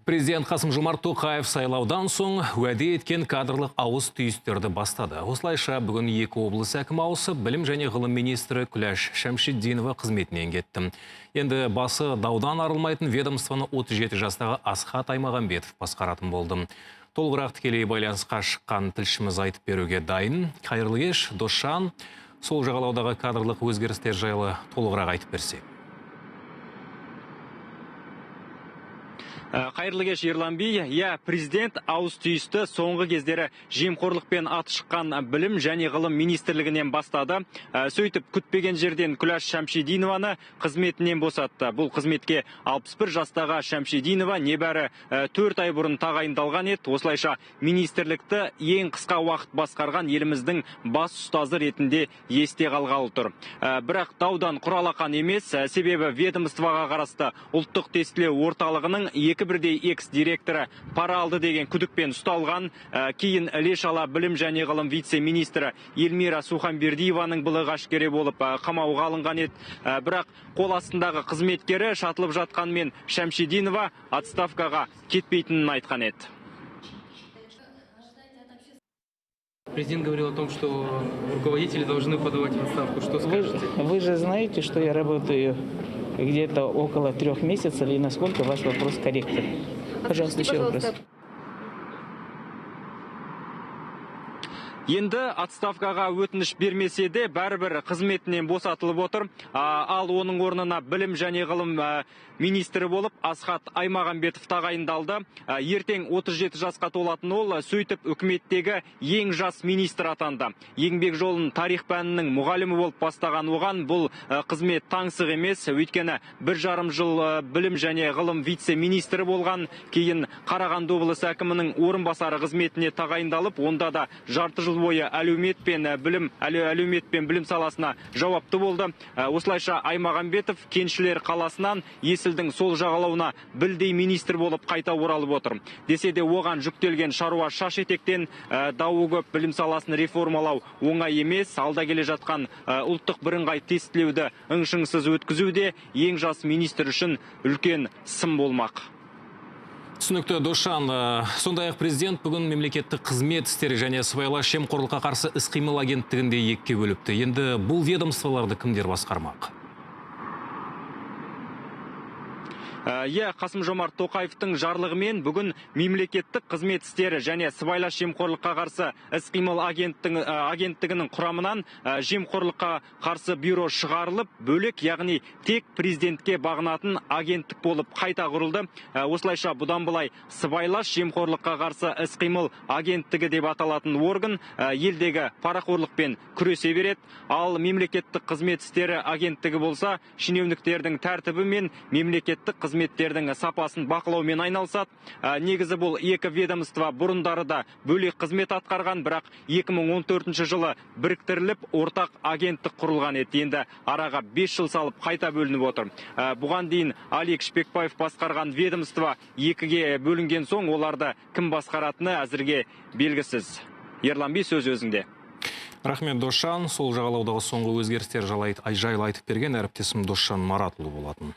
Президент Қасым-Жомарт Тоқаев сайлаудан соң уәде еткен кадрлық ауыс түйістерді бастады. Осылайша бүгін екі облыс әкімі ауысып, білім және ғылым министрі Күләш Шәмшиддинова қызметінен кетті. Енді басы даудан арылмайтын ведомствоны 37 жастағы Асхат Аймағамбетов басқаратын болды. Толығырақ тікелей байланысқа шыққан тілшіміз айтып беруге дайын. Қайырлы кеш, Досжан, сол жағалаудағы кадрлық өзгерістер жайлы толығырақ айтып берсе. Қайырлы кеш, Ерлан би. Президент ауыс түйісті соңғы кездері жемқорлықпен аты шыққан білім және ғылым министрлігінен бастады. Сөйтіп күтпеген жерден Күләш Шәмшиддинованы қызметінен босатты. Бұл қызметке 61 жастағы Шәмшиддинова небәрі 4 ай бұрын тағайындалған еді. Осылайша министрлікті ең қысқа уақыт басқарған еліміздің бас ұстазы ретінде есте қалғалы тұр. Бірақ даудан құралақан емес, себебі ведомствоға қарасты ұлттық тестілеу орталығының 2-1 экс-директоры пара алды деген күдікпен ұсталған. Кейін Іле-шала білім және ғылым вице-министрі Эльмира Суханбердиеваның былығы ашкере болып қамауға алынған еді. Бірақ қол астындағы қызметкері шатылып жатқанмен Шәмшиддинова отставкаға кетпейтінін айтқан еді. Президент говорил о том, что руководители должны подавать в отставку. Что скажете? Вы же знаете, что я работаю где-то около 3 месяцев, и насколько ваш вопрос корректен. Пожалуйста, еще вопрос. Енді отставкаға өтініш бермесе де бәрібір қызметінен босатылып отыр. Ал оның орнына білім және ғылым министрі болып Асхат Аймағамбетов тағайындалды. Ертең 37 жасқа толатын ол сөйтіп үкіметтегі ең жас министр атанды. Еңбек жолын тарих пәнінің мұғалімі болып бастаған оған бұл қызмет таңсық емес. Өйткені 1,5 жыл білім және ғылым вице-министрі болған. Кейін Қарағанды облысы әкімінің орынбасары қызметіне тағайындалып, онда да жарты жыл бойы әлеумет пен білім саласына жауапты болды. Осылайша Аймағамбетов Кеншілер қаласынан Есілдің сол жағалауына білдей министр болып қайта оралып отыр. Десе де оған жүктелген шаруа шаш етектен. Дауы көп білім саласын реформалау оңай емес. Алда келе жатқан ұлттық бірыңғай тестілеуді ың-шыңсыз өткізуде ең жас министр үшін үлкен сын болмақ. Түсінікті, Досжан. Сондай-ақ президент бүгін мемлекеттік қызмет істері және сыбайлас жемқорлыққа қарсы іс-қимыл агенттігінде екіге бөліпті. Енді бұл ведомстволарды кімдер басқармақ? Қасым-Жомарт Тоқаевтың жарлығымен бүгін мемлекеттік қызмет істері және сыбайлас жемқорлыққа қарсы іс-қимыл агенттігінің құрамынан жемқорлыққа қарсы бюро шығарылып, бөлек, яғни тек президентке бағынатын агенттік болып қайта құрылды. Осылайша бұдан былай сыбайлас жемқорлыққа қарсы іс-қимыл агенттігі деп аталатын орган елдегі парақорлықпен күресе береді. Ал мемлекеттік қызмет істері агенттігі болса, шенеуніктердің тәртібі мен мемлекеттік қызметтердің сапасын бақылаумен айналысады. Негізі бұл екі ведомство бұрындары да бөлек қызмет атқарған, бірақ 2014 жылы біріктіріліп ортақ агенттік құрылған еді. Енді араға 5 жыл салып қайта бөлініп отыр. Бұған дейін Алик Шпекбаев басқарған ведомство екіге бөлінген соң оларды кім басқаратыны әзірге белгісіз. Ерлан би, сөз өзіңде. Рахмет, Досжан. Сол жағалаудағы соңғы өзгерістер жайлы айтып берген әріптесім Досжан Маратұлы болатын.